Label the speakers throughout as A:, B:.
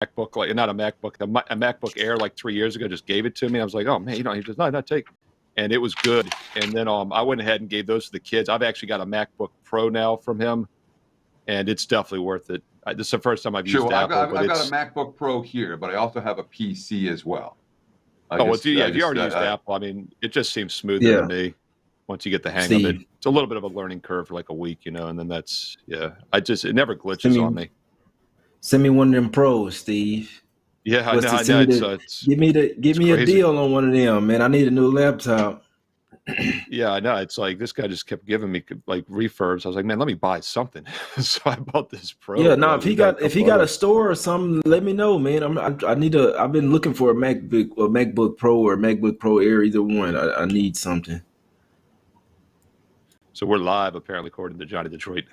A: MacBook, like not a MacBook, a MacBook Air like 3 years ago. Just gave it to me. I was like, oh man, he does not take. And it was good. And then I went ahead and gave those to the kids. I've actually got a MacBook Pro now from him, and it's definitely worth it. This is the first time I've used Apple.
B: I've got a MacBook Pro here, but I also have a PC as well.
A: If you already used Apple, I mean, it just seems smoother to me once you get the hang of it. It's a little bit of a learning curve for like a week, and then that's, it never glitches on me.
C: Send me one of them Pros, Steve.
A: Yeah, I know.
C: Give me a deal on one of them, man. I need a new laptop.
A: Yeah, I know. It's like this guy just kept giving me like refurbs. I was like, man, let me buy something. So I bought this Pro.
C: Yeah, no. If he got a store or something, let me know, man. I've been looking for a MacBook Pro or a MacBook Pro Air, either one. I need something.
A: So we're live, apparently, according to Johnny Detroit.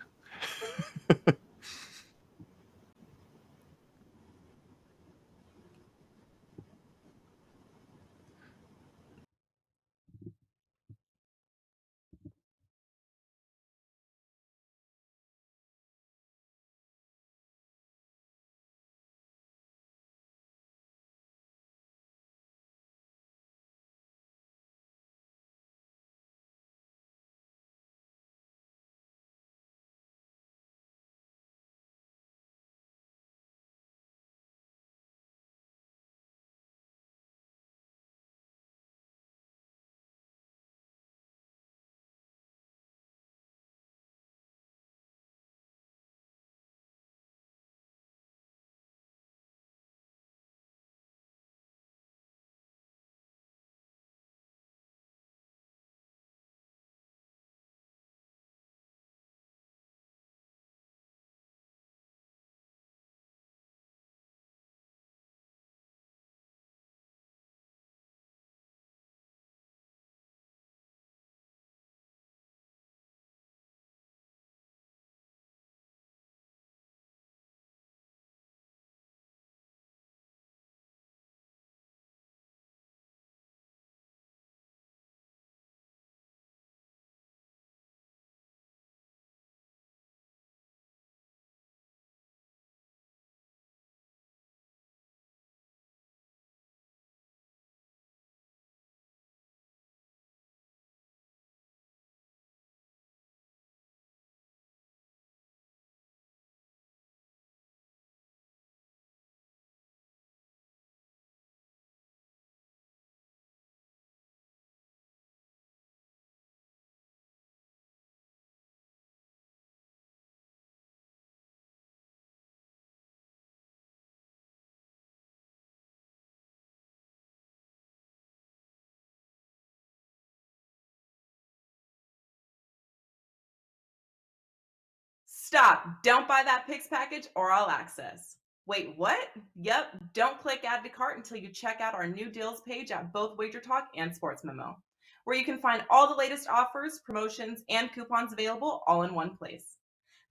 D: Stop. Don't buy that Picks package or All Access. Wait, what? Yep. Don't click Add to Cart until you check out our new deals page at both WagerTalk and Sports Memo, where you can find all the latest offers, promotions, and coupons available all in one place.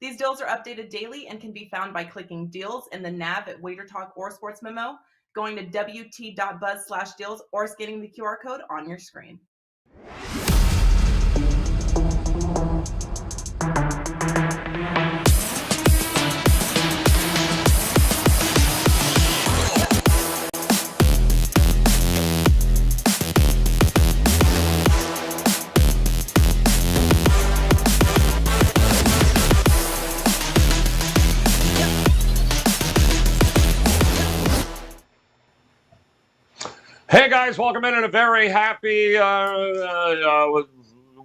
D: These deals are updated daily and can be found by clicking Deals in the nav at WagerTalk or Sports Memo, going to wt.buzz/deals, or scanning the QR code on your screen.
E: Hey guys, welcome in on a very happy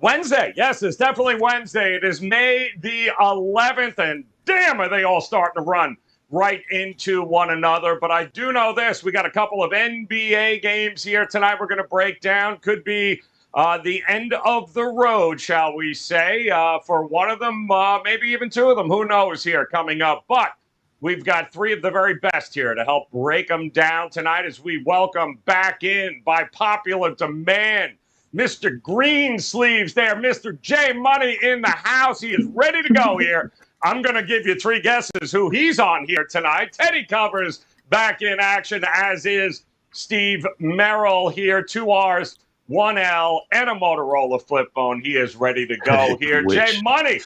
E: Wednesday. Yes, it's definitely Wednesday. It is May the 11th, and damn, are they all starting to run right into one another. But I do know this. We got a couple of NBA games here tonight we're going to break down. Could be the end of the road, shall we say, for one of them, maybe even two of them. Who knows here coming up. But we've got three of the very best here to help break them down tonight as we welcome back in, by popular demand, Mr. Green Sleeves there, Mr. J Money in the house. He is ready to go here. I'm going to give you three guesses who he's on here tonight. Teddy Covers back in action, as is Steve Merrill here. 2 R's, 1 L, and a Motorola flip phone. He is ready to go here. J Money,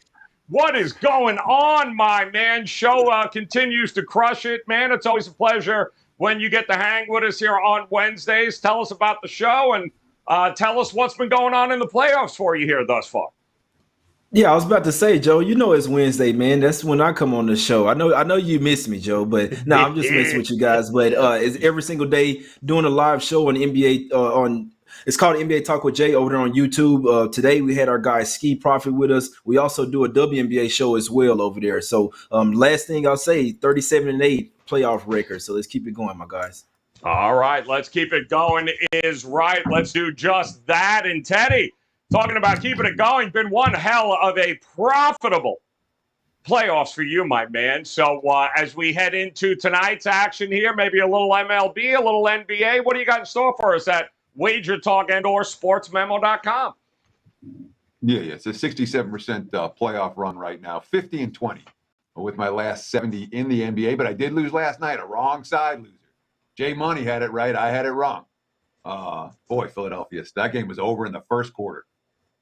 E: What is going on, my man? Show continues to crush it, man. It's always a pleasure when you get to hang with us here on Wednesdays. Tell us about the show and tell us what's been going on in the playoffs for you here thus far.
C: Yeah, I was about to say, Joe, you know it's Wednesday, man. That's when I come on the show. I know you miss me, Joe, but no, I'm just messing with you guys. But it's every single day doing a live show on NBA it's called NBA Talk with Jay over there on YouTube. Today we had our guy Ski Prophet with us. We also do a WNBA show as well over there. So last thing I'll say, 37-8 playoff record. So let's keep it going, my guys.
E: All right, let's keep it going is right. Let's do just that. And Teddy, talking about keeping it going, been one hell of a profitable playoffs for you, my man. So as we head into tonight's action here, maybe a little MLB, a little NBA, what do you got in store for us at WagerTalk and or sportsmemo.com?
B: Yeah. It's a 67% playoff run right now, 50-20 with my last 70 in the NBA. But I did lose last night, a wrong side loser. Jay Money had it right. I had it wrong. Boy, Philadelphia, that game was over in the first quarter.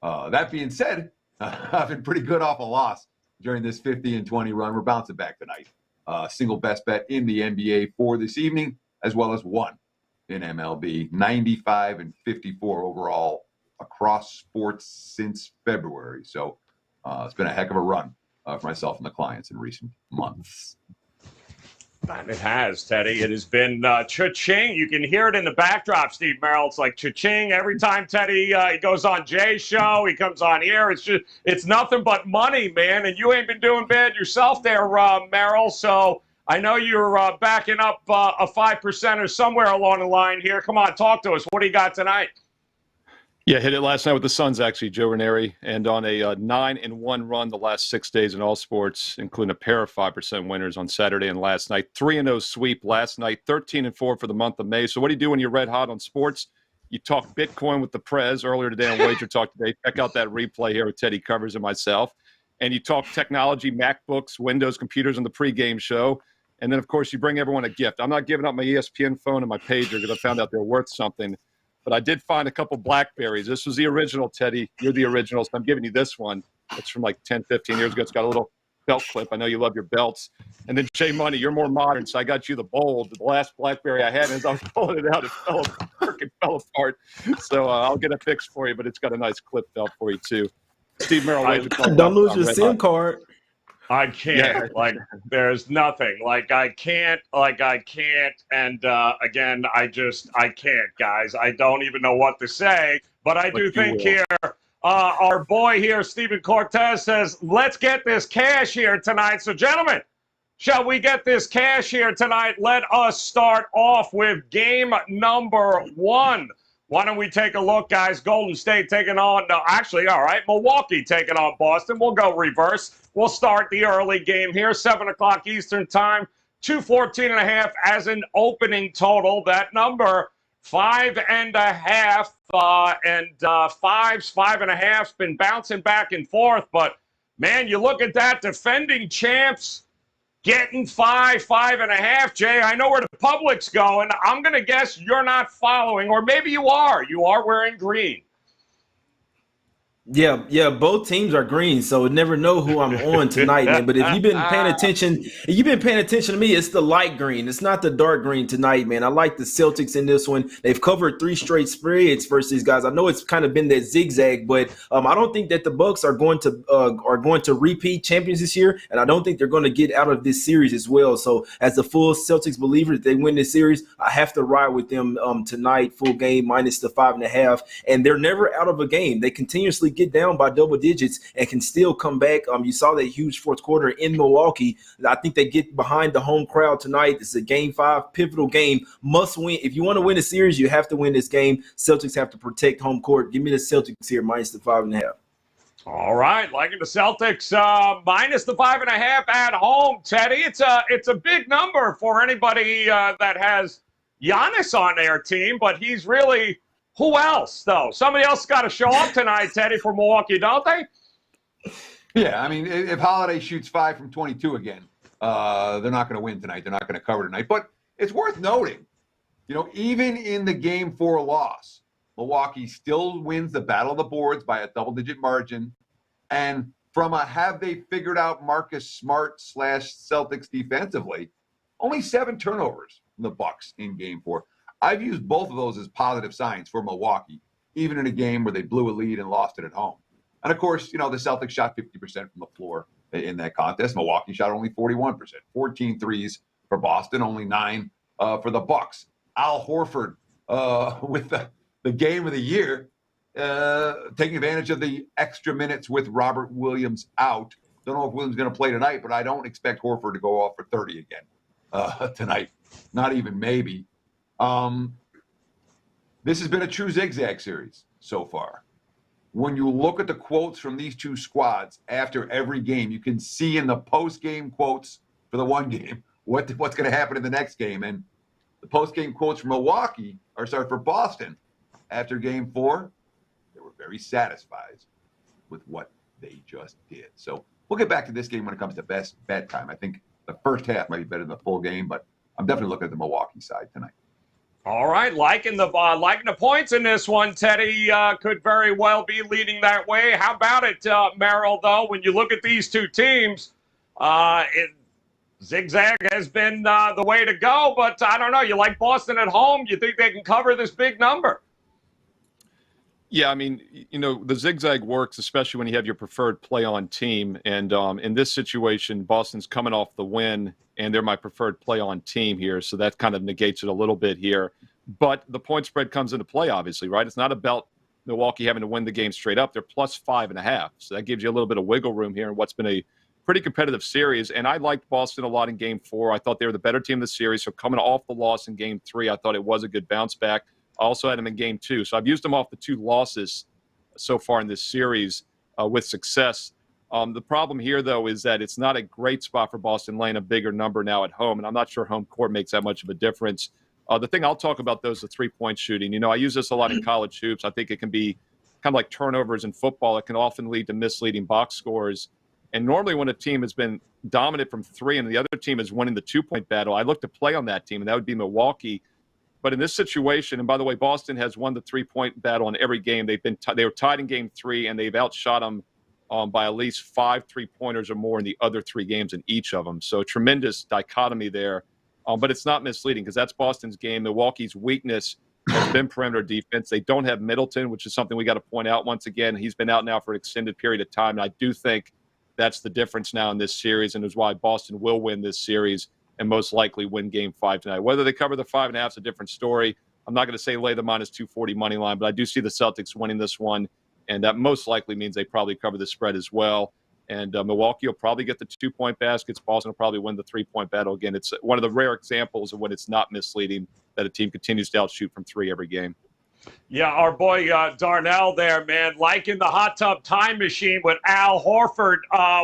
B: That being said, I've been pretty good off a loss during this 50-20 run. We're bouncing back tonight. Single best bet in the NBA for this evening, as well as one in MLB. 95-54 overall across sports since February. So it's been a heck of a run for myself and the clients in recent months.
E: And it has, Teddy. It has been cha-ching. You can hear it in the backdrop, Steve Merrill. It's like cha-ching every time Teddy he goes on Jay's show. He comes on here. It's nothing but money, man. And you ain't been doing bad yourself there, Merrill. So I know you're backing up a 5% or somewhere along the line here. Come on, talk to us. What do you got tonight?
A: Yeah, hit it last night with the Suns, actually, Joe Raineri, and on a 9-1 run the last 6 days in all sports, including a pair of 5% winners on Saturday and last night. 3-0 sweep last night, 13-4 for the month of May. So what do you do when you're red hot on sports? You talk Bitcoin with the Prez earlier today on Wager Talk today. Check out that replay here with Teddy Covers and myself. And you talk technology, MacBooks, Windows, computers on the pregame show. And then, of course, you bring everyone a gift. I'm not giving up my ESPN phone and my pager because I found out they're worth something. But I did find a couple Blackberries. This was the original, Teddy. You're the original, so I'm giving you this one. It's from like 10, 15 years ago. It's got a little belt clip. I know you love your belts. And then, Jay Money, you're more modern, so I got you the bold. The last Blackberry I had, and as I was pulling it out, it fell apart. So I'll get it fixed for you, but it's got a nice clip belt for you, too. Steve Merrill,
C: don't lose your SIM card.
E: I can't. Like, there's nothing. Like, I can't. And again, I can't, guys. I don't even know what to say. But I do think here, our boy here, Stephen Cortez, says, let's get this cash here tonight. So, gentlemen, shall we get this cash here tonight? Let us start off with game number 1. Why don't we take a look, guys? Golden State taking on, Milwaukee taking on Boston. We'll go reverse. We'll start the early game here, 7 o'clock Eastern time, 214.5 as an opening total. That number, 5.5, and 5.5's been bouncing back and forth. But, man, you look at that, defending champs getting 5.5. Jay, I know where the public's going. I'm going to guess you're not following, or maybe you are. You are wearing green.
C: Yeah, both teams are green, so never know who I'm on tonight, man. But if you've been paying attention, to me, it's the light green. It's not the dark green tonight, man. I like the Celtics in this one. They've covered 3 straight spreads versus these guys. I know it's kind of been that zigzag, but I don't think that the Bucks are going to repeat champions this year, and I don't think they're going to get out of this series as well. So as a full Celtics believer, if they win this series, I have to ride with them tonight, full game minus the 5.5, and they're never out of a game. They continuously get down by double digits and can still come back. You saw that huge fourth quarter in Milwaukee. I think they get behind the home crowd tonight. It's a game 5, pivotal game, must win. If you want to win a series, you have to win this game. Celtics have to protect home court. Give me the Celtics here, minus the 5.5.
E: All right, liking the Celtics minus the 5.5 at home, Teddy. It's a big number for anybody that has Giannis on their team, but he's really. Who else, though? Somebody else got to show up tonight, Teddy, for Milwaukee, don't they?
B: Yeah, I mean, if Holiday shoots 5 from 22 again, they're not going to win tonight. They're not going to cover tonight. But it's worth noting, even in the Game 4 loss, Milwaukee still wins the battle of the boards by a double-digit margin. And from a have they figured out Marcus Smart / Celtics defensively, only 7 turnovers from the Bucks in game 4. I've used both of those as positive signs for Milwaukee, even in a game where they blew a lead and lost it at home. And of course, the Celtics shot 50% from the floor in that contest. Milwaukee shot only 41%, 14 threes for Boston, only 9 for the Bucks. Al Horford with the game of the year, taking advantage of the extra minutes with Robert Williams out. Don't know if Williams is going to play tonight, but I don't expect Horford to go off for 30 again tonight. Not even maybe. This has been a true zigzag series so far. When you look at the quotes from these two squads after every game, you can see in the post-game quotes for the one game what's going to happen in the next game. And the post-game quotes from for Boston after game 4, they were very satisfied with what they just did. So we'll get back to this game when it comes to best bet time. I think the first half might be better than the full game, but I'm definitely looking at the Milwaukee side tonight.
E: All right, liking the points in this one. Teddy could very well be leading that way. How about it, Merrill, though? When you look at these two teams, zigzag has been the way to go, but I don't know. You like Boston at home? You think they can cover this big number?
A: Yeah, I mean, the zigzag works, especially when you have your preferred play-on team. And in this situation, Boston's coming off the win, and they're my preferred play-on team here. So that kind of negates it a little bit here. But the point spread comes into play, obviously, right? It's not about Milwaukee having to win the game straight up. They're plus 5.5. So that gives you a little bit of wiggle room here in what's been a pretty competitive series. And I liked Boston a lot in game 4. I thought they were the better team in the series. So coming off the loss in game 3, I thought it was a good bounce back. I also had them in game 2. So I've used them off the 2 losses so far in this series with success. The problem here, though, is that it's not a great spot for Boston laying a bigger number now at home, and I'm not sure home court makes that much of a difference. The thing I'll talk about, though, is the three-point shooting. I use this a lot in college hoops. I think it can be kind of like turnovers in football. It can often lead to misleading box scores. And normally when a team has been dominant from 3 and the other team is winning the 2-point battle, I look to play on that team, and that would be Milwaukee. But in this situation, and by the way, Boston has won the 3-point battle in every game. They were tied in game 3, and they've outshot them by at least 5 3-pointers or more in the other 3 games in each of them. So tremendous dichotomy there. But it's not misleading because that's Boston's game. Milwaukee's weakness has been perimeter defense. They don't have Middleton, which is something we got to point out once again. He's been out now for an extended period of time, and I do think that's the difference now in this series and is why Boston will win this series and most likely win game 5 tonight. Whether they cover the 5.5 is a different story. I'm not going to say lay the minus 240 money line, but I do see the Celtics winning this one, and that most likely means they probably cover the spread as well. And Milwaukee will probably get the 2-point baskets. Boston will probably win the 3-point battle again. It's one of the rare examples of when it's not misleading that a team continues to outshoot from 3 every game.
E: Yeah, our boy Darnell there, man, liking the hot tub time machine with Al Horford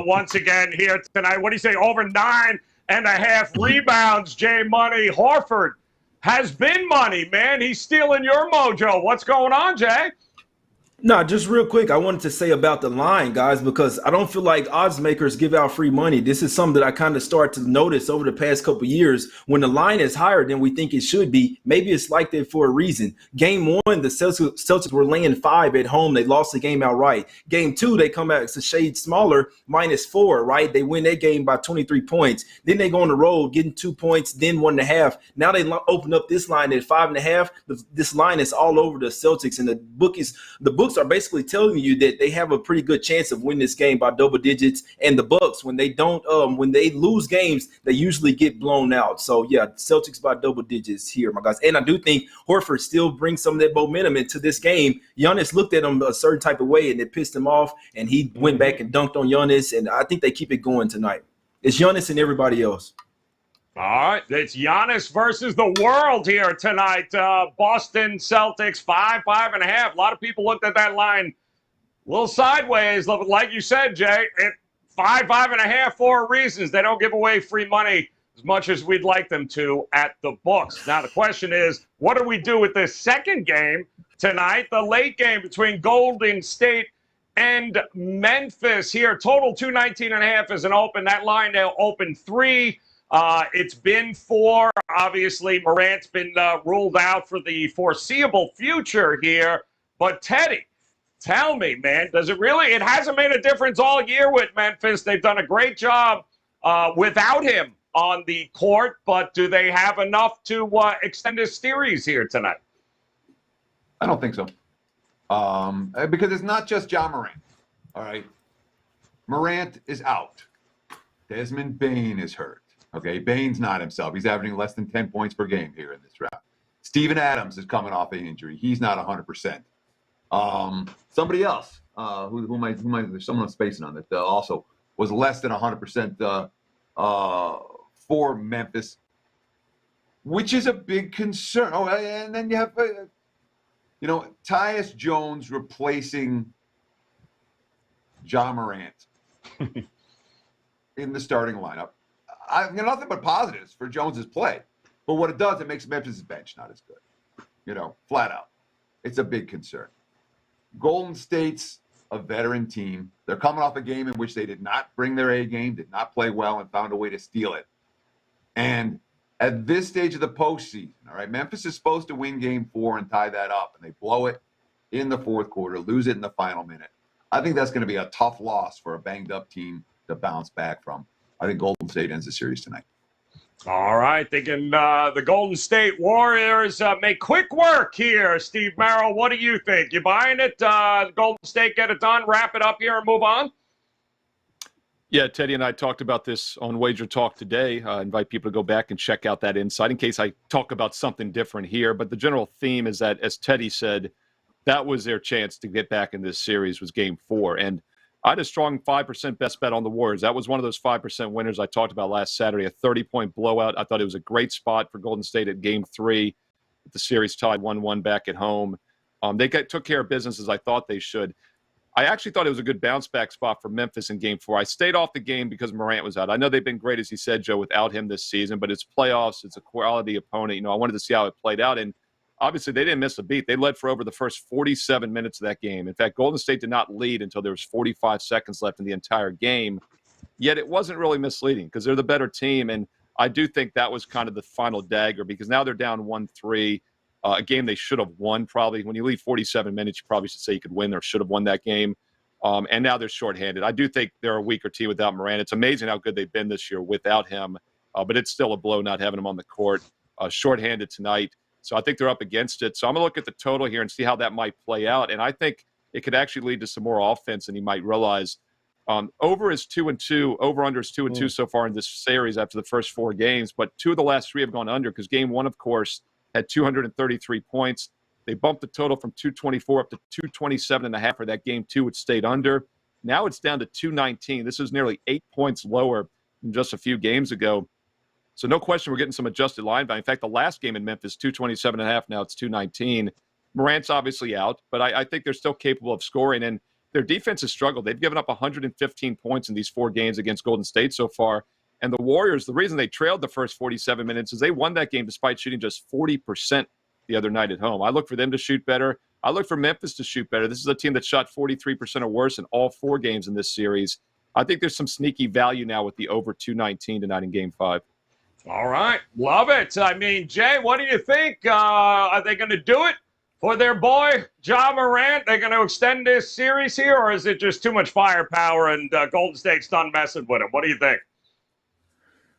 E: once again here tonight. What do you say, over 9.5 rebounds, Jay Money? Horford has been money, man. He's stealing your mojo. What's going on, Jay?
C: No, just real quick, I wanted to say about the line, guys, because I don't feel like odds makers give out free money. This is something that I kind of start to notice over the past couple of years. When the line is higher than we think it should be, maybe it's like that for a reason. Game 1, the Celtics were laying 5 at home. They lost the game outright. Game 2, they come out, it's a shade smaller, -4, right? They win that game by 23 points. Then they go on the road, getting 2 points, then 1.5. Now they open up this line at 5.5. This line is all over the Celtics, and the books are basically telling you that they have a pretty good chance of winning this game by double digits. And the Bucks, when they lose games, they usually get blown out. So yeah, Celtics by double digits here, my guys. And I do think Horford still brings some of that momentum into this game. Giannis looked at him a certain type of way, and it pissed him off. And he went back and dunked on Giannis. And I think they keep it going tonight. It's Giannis and everybody else.
E: All right, it's Giannis versus the world here tonight. Boston Celtics, 5.5. A lot of people looked at that line a little sideways. Like you said, Jay, 5.5 for reasons. They don't give away free money as much as we'd like them to at the books. Now, the question is, what do we do with this second game tonight, the late game between Golden State and Memphis here? Total 219.5 is an open. That line now open 3. It's been 4. Obviously, Morant's been ruled out for the foreseeable future here. But, Teddy, Tell me, man, does it really? It hasn't made a difference all year with Memphis. They've done a great job without him on the court, but do they have enough to extend this series here tonight?
B: I don't think so. Because it's not just Ja Morant. All right. Morant is out. Desmond Bane is hurt. Okay. Bane's not himself. He's averaging less than 10 points per game here in this round. Steven Adams is coming off an injury. He's not 100%. Somebody else, there's someone I'm spacing on that also was less than 100% for Memphis, which is a big concern. Oh, and then you have, Tyus Jones replacing Ja Morant in the starting lineup. Nothing but positives for Jones's play, but what it does, it makes Memphis' bench not as good. Flat out, it's a big concern. Golden State's a veteran team. They're coming off a game in which they did not bring their A game, did not play well, and found a way to steal it. And at this stage of the postseason, all right, Memphis is supposed to win game 4 and tie that up, and they blow it in the fourth quarter, lose it in the final minute. I think that's going to be a tough loss for a banged-up team to bounce back from. I think Golden State ends the series tonight.
E: All right, thinking the Golden State Warriors make quick work here. Steve Merrill, what do you think? You buying it? Golden State get it done, wrap it up here, and move on?
A: Yeah, Teddy and I talked about this on WagerTalk today. I invite people to go back and check out that insight in case I talk about something different here. But the general theme is that, as Teddy said, that was their chance to get back in this series was game 4. And I had a strong 5% best bet on the Warriors. That was one of those 5% winners I talked about last Saturday, a 30-point blowout. I thought it was a great spot for Golden State at game 3. The series tied 1-1 back at home. They took care of business as I thought they should. I actually thought it was a good bounce-back spot for Memphis in game 4. I stayed off the game because Morant was out. I know they've been great, as you said, Joe, without him this season, but it's playoffs. It's a quality opponent. I wanted to see how it played out, and obviously, they didn't miss a beat. They led for over the first 47 minutes of that game. In fact, Golden State did not lead until there was 45 seconds left in the entire game. Yet it wasn't really misleading because they're the better team, and I do think that was kind of the final dagger because now they're down 1-3, a game they should have won probably. When you lead 47 minutes, you probably should say you could win or should have won that game. And now they're shorthanded. I do think they're a weaker team without Morant. It's amazing how good they've been this year without him, but it's still a blow not having him on the court. Shorthanded tonight. So I think they're up against it. So I'm going to look at the total here and see how that might play out. And I think it could actually lead to some more offense than you might realize. Over is 2-2. Over-under is 2-2 so far in this series after the first 4 games. But 2 of the last 3 have gone under because game 1, of course, had 233 points. They bumped the total from 224 up to 227.5 for that game 2, which stayed under. Now it's down to 219. This is nearly 8 points lower than just a few games ago. So no question we're getting some adjusted line value. In fact, the last game in Memphis, 227.5, now it's 219. Morant's obviously out, but I think they're still capable of scoring. And their defense has struggled. They've given up 115 points in these 4 games against Golden State so far. And the Warriors, the reason they trailed the first 47 minutes is they won that game despite shooting just 40% the other night at home. I look for them to shoot better. I look for Memphis to shoot better. This is a team that shot 43% or worse in all 4 games in this series. I think there's some sneaky value now with the over 219 tonight in game 5.
E: All right. Love it. I mean, Jay, what do you think? Are they going to do it for their boy, Ja Morant? They're going to extend this series here, or is it just too much firepower and Golden State's done messing with him? What do you think?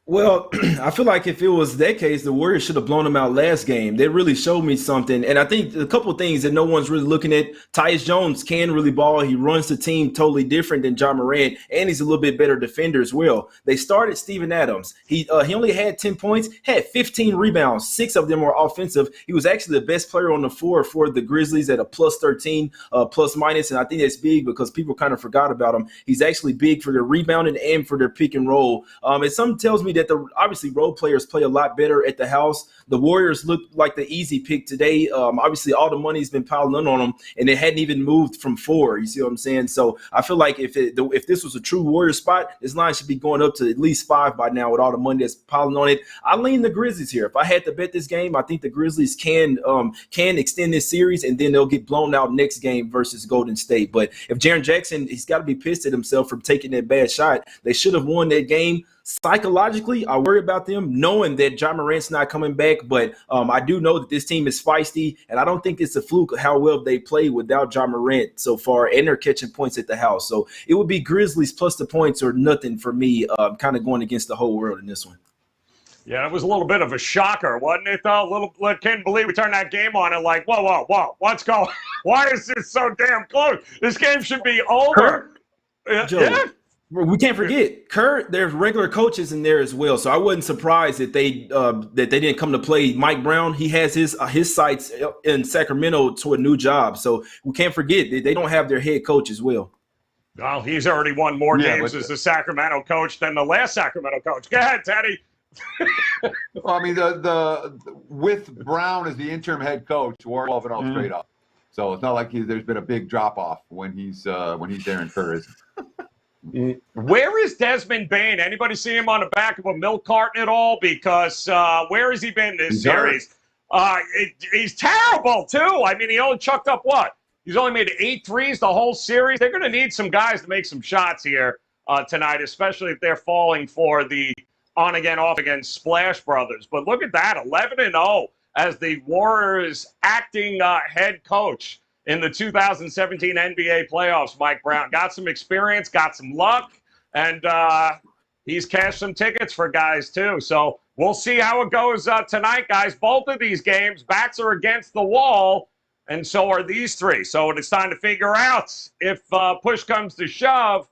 C: Well, I feel like if it was that case, the Warriors should have blown them out last game. They really showed me something. And I think a couple of things that no one's really looking at. Tyus Jones can really ball. He runs the team totally different than Ja Morant, and he's a little bit better defender as well. They started Steven Adams. He only had 10 points, had 15 rebounds. 6 of them were offensive. He was actually the best player on the floor for the Grizzlies at a plus 13, plus minus. And I think that's big because people kind of forgot about him. He's actually big for their rebounding and for their pick and roll. And something tells me that obviously role players play a lot better at the house. The Warriors looked like the easy pick today. Obviously, all the money's been piling in on them, and they hadn't even moved from 4. You see what I'm saying? So I feel like if this was a true Warrior spot, this line should be going up to at least 5 by now with all the money that's piling on it. I lean the Grizzlies here. If I had to bet this game, I think the Grizzlies can extend this series, and then they'll get blown out next game versus Golden State. But if Jaren Jackson, he's got to be pissed at himself for taking that bad shot. They should have won that game. Psychologically, I worry about them knowing that Ja Morant's not coming back. back. But I do know that this team is feisty, and I don't think it's a fluke how well they play without Ja Morant so far, and they're catching points at the house. So it would be Grizzlies plus the points or nothing for me, kind of going against the whole world in this one.
E: Yeah, it was a little bit of a shocker, wasn't it, though? Can't believe we turned that game on and like, whoa, what's going? Why is this so damn close? This game should be over.
C: Joe,
E: yeah.
C: We can't forget, Kurt, there's regular coaches in there as well. So I wasn't surprised that they didn't come to play. Mike Brown, he has his sights in Sacramento to a new job. So we can't forget that they don't have their head coach as well.
E: Well, he's already won more games as the Sacramento coach than the last Sacramento coach. Go ahead, Teddy.
B: Well, I mean, the with Brown as the interim head coach, we're 12-0 straight up. So it's not like there's been a big drop off when he's there and Kerr isn't.
E: Where is Desmond Bain? Anybody see him on the back of a milk carton at all? Because where has he been this series? He's terrible too. I mean, he only chucked up what? He's only made 8 threes the whole series. They're going to need some guys to make some shots here tonight, especially if they're falling for the on-again, off-again Splash Brothers. But look at that, 11-0 as the Warriors' acting head coach in the 2017 NBA playoffs. Mike Brown got some experience, got some luck, and he's cashed some tickets for guys too. So we'll see how it goes tonight, guys. Both of these games, backs are against the wall, and so are these three. So it's time to figure out if push comes to shove,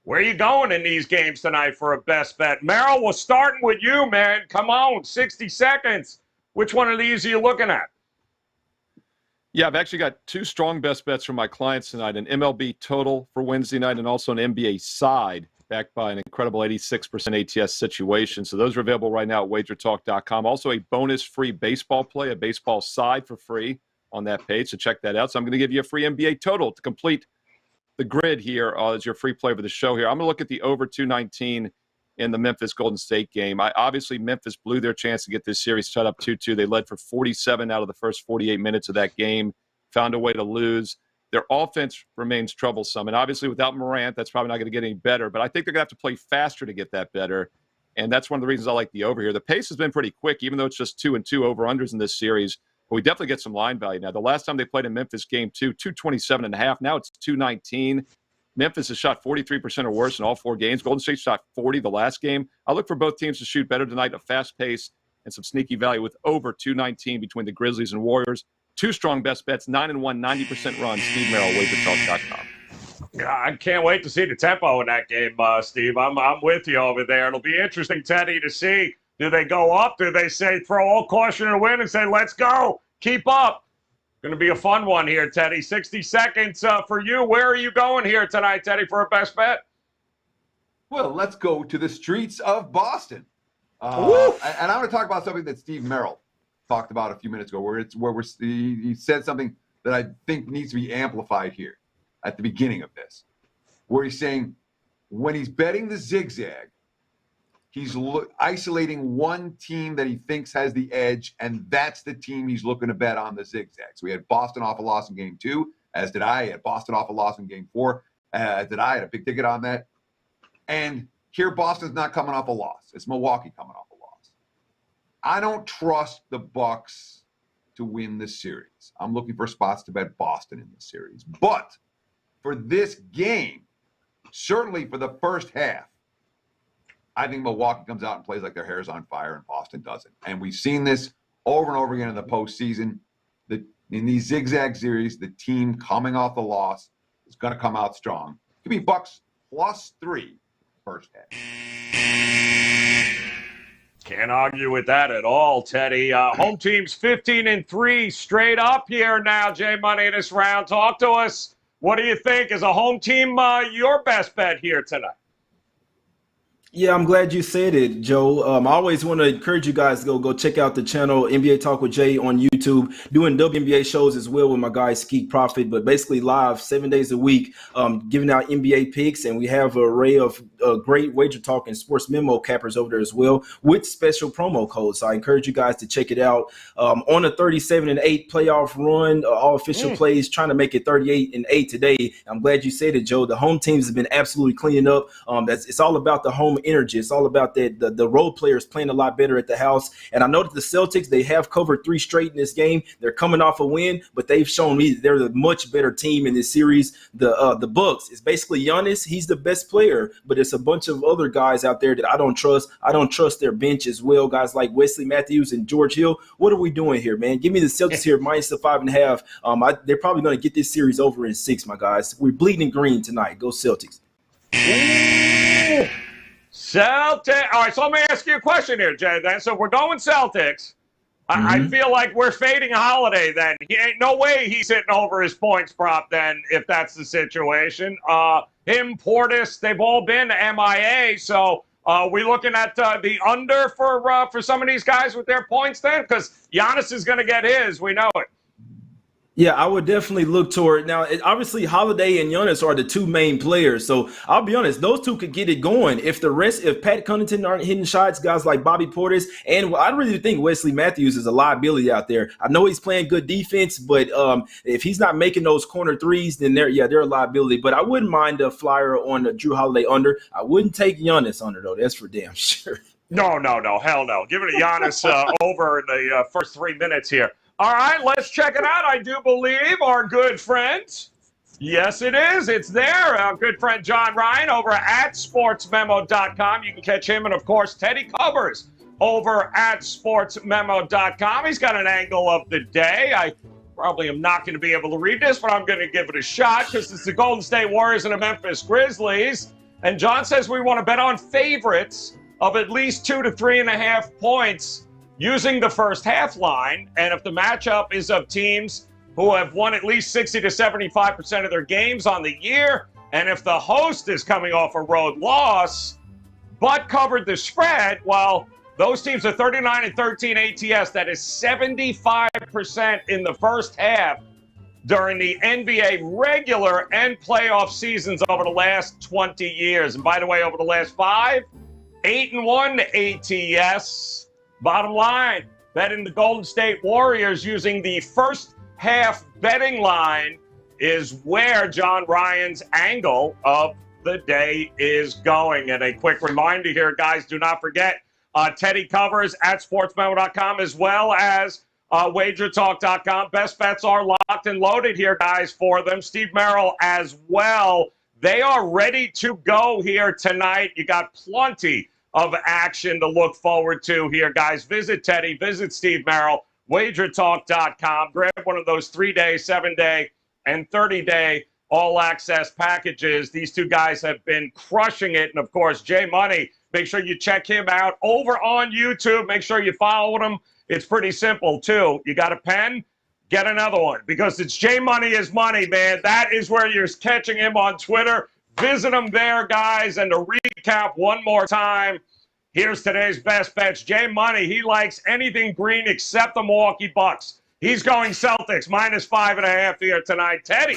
E: where are you going in these games tonight for a best bet? Merrill, we're starting with you, man. Come on, 60 seconds. Which one of these are you looking at?
A: Yeah, I've actually got 2 strong best bets from my clients tonight, an MLB total for Wednesday night and also an NBA side backed by an incredible 86% ATS situation. So those are available right now at WagerTalk.com. Also a bonus-free baseball play, a baseball side for free on that page. So check that out. So I'm going to give you a free NBA total to complete the grid here as your free play for the show here. I'm going to look at the over 219 in the Memphis Golden State game. Obviously, Memphis blew their chance to get this series set up 2-2. They led for 47 out of the first 48 minutes of that game, found a way to lose. Their offense remains troublesome. And obviously, without Morant, that's probably not going to get any better. But I think they're going to have to play faster to get that better. And that's one of the reasons I like the over here. The pace has been pretty quick, even though it's just 2-2 over-unders in this series. But we definitely get some line value now. The last time they played in Memphis game 2, 227.5. Now it's 219. Memphis has shot 43% or worse in all 4 games. Golden State shot 40 the last game. I look for both teams to shoot better tonight, a fast pace and some sneaky value with over 219 between the Grizzlies and Warriors. 2 strong best bets, 9-1, 90% run. Steve Merrill, WagerTalk.com.
E: Yeah, I can't wait to see the tempo in that game, Steve. I'm with you over there. It'll be interesting, Teddy, to see. Do they go up? Do they say throw all caution to win and say, let's go, keep up? Going to be a fun one here, Teddy. 60 seconds for you. Where are you going here tonight, Teddy, for a best bet?
B: Well, let's go to the streets of Boston. And I'm going to talk about something that Steve Merrill talked about a few minutes ago, he said something that I think needs to be amplified here at the beginning of this, where he's saying when he's betting the zigzag, he's isolating one team that he thinks has the edge, and that's the team he's looking to bet on the zigzag. So we had Boston off a loss in game 2, as did I. He had Boston off a loss in game 4, as did I. Had a big ticket on that. And here Boston's not coming off a loss. It's Milwaukee coming off a loss. I don't trust the Bucks to win this series. I'm looking for spots to bet Boston in this series. But for this game, certainly for the first half, I think Milwaukee comes out and plays like their hair's on fire and Boston doesn't. And we've seen this over and over again in the postseason. In these zigzag series, the team coming off the loss is going to come out strong. Give me Bucks +3 first half.
E: Can't argue with that at all, Teddy. Home team's 15-3 straight up here now, J Money, in this round. Talk to us. What do you think? Is a home team your best bet here tonight?
C: Yeah, I'm glad you said it, Joe. I always want to encourage you guys to go check out the channel NBA Talk with Jay on YouTube, doing WNBA shows as well with my guy Skeet Profit, but basically live 7 days a week, giving out NBA picks, and we have an array of great Wager Talk and Sports Memo cappers over there as well with special promo codes. So I encourage you guys to check it out. On a 37-8 playoff run, all official plays, trying to make it 38-8 today. I'm glad you said it, Joe. The home teams have been absolutely cleaning up. It's all about the home energy. It's all about the role players playing a lot better at the house. And I know that the Celtics, they have covered 3 straight in this game. They're coming off a win, but they've shown me they're the much better team in this series. The Bucks, it's basically Giannis. He's the best player, but it's a bunch of other guys out there that I don't trust. I don't trust their bench as well. Guys like Wesley Matthews and George Hill. What are we doing here, man? Give me the Celtics here minus the 5.5. They're probably going to get this series over in 6, my guys. We're bleeding green tonight. Go Celtics.
E: Ooh. Celtics. All right, so let me ask you a question here, Jay. Then, so we're going Celtics. I feel like we're fading Holiday. Then he ain't no way he's hitting over his points prop. Then, if that's the situation, him, Portis, they've all been MIA. So, we looking at the under for some of these guys with their points then, because Giannis is going to get his. We know it.
C: Yeah, I would definitely look toward now. Obviously, Holiday and Giannis are the 2 main players. So I'll be honest, those 2 could get it going. If Pat Connaughton aren't hitting shots, guys like Bobby Portis, and I really think Wesley Matthews is a liability out there. I know he's playing good defense, but if he's not making those corner threes, then they're a liability. But I wouldn't mind a flyer on the Drew Holiday under. I wouldn't take Giannis under though. That's for damn sure.
E: No, hell no. Give it a Giannis over in the first 3 minutes here. All right, let's check it out. I do believe our good friend, yes, it is. It's there. Our good friend John Ryan over at sportsmemo.com. You can catch him and, of course, Teddy Covers over at sportsmemo.com. He's got an angle of the day. I probably am not going to be able to read this, but I'm going to give it a shot because it's the Golden State Warriors and the Memphis Grizzlies. And John says we want to bet on favorites of at least 2 to 3.5 points using the first half line, and if the matchup is of teams who have won at least 60 to 75% of their games on the year, and if the host is coming off a road loss but covered the spread, well, those teams are 39-13 ATS. That is 75% in the first half during the NBA regular and playoff seasons over the last 20 years. And by the way, over the last 5, 8-1 ATS. Bottom line, betting the Golden State Warriors using the first half betting line is where John Ryan's angle of the day is going. And a quick reminder here, guys, do not forget Teddy Covers at sportsmemo.com as well as WagerTalk.com. Best bets are locked and loaded here, guys, for them. Steve Merrill as well. They are ready to go here tonight. You got plenty of action to look forward to here, guys. Visit Teddy, visit Steve Merrill, WagerTalk.com. Grab one of those 3-day, 7-day, and 30-day all-access packages. These 2 guys have been crushing it. And, of course, Jay Money, make sure you check him out over on YouTube. Make sure you follow him. It's pretty simple, too. You got a pen? Get another one because it's Jay Money is Money, man. That is where you're catching him on Twitter. Visit him there, guys. And to recap one more time, here's today's best bets. Jay Money, he likes anything green except the Milwaukee Bucks. He's going Celtics minus 5.5 here tonight. Teddy,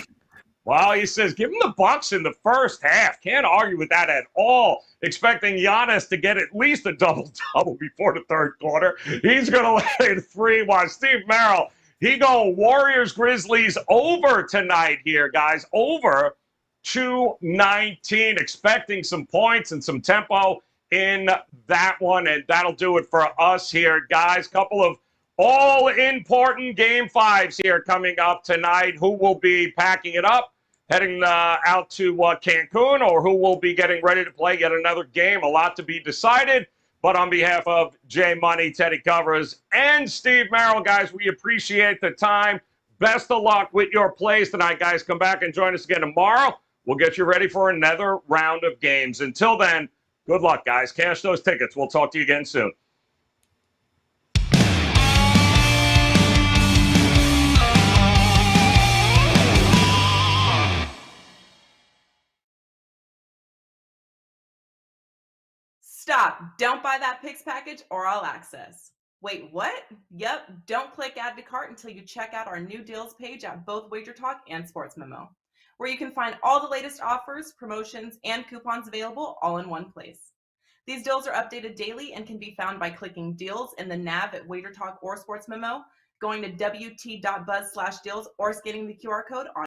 E: well, he says, give him the Bucks in the first half. Can't argue with that at all. Expecting Giannis to get at least a double-double before the third quarter. He's going to lay 3 while Steve Merrill, he going Warriors Grizzlies over tonight here, guys. Over 219, expecting some points and some tempo in that one, and that'll do it for us here, guys. Couple of all-important Game 5s here coming up tonight. Who will be packing it up, heading out to Cancun, or who will be getting ready to play yet another game? A lot to be decided, but on behalf of Jay Money, Teddy Covers, and Steve Merrill, guys, we appreciate the time. Best of luck with your plays tonight, guys. Come back and join us again tomorrow. We'll get you ready for another round of games. Until then, good luck, guys. Cash those tickets. We'll talk to you again soon.
D: Stop. Don't buy that picks package or all access. Wait, what? Yep. Don't click add to cart until you check out our new deals page at both WagerTalk and Sports Memo. where you can find all the latest offers, promotions, and coupons available all in one place. These deals are updated daily and can be found by clicking deals in the nav at WagerTalk or Sports Memo, going to wt.buzz/deals, or scanning the QR code on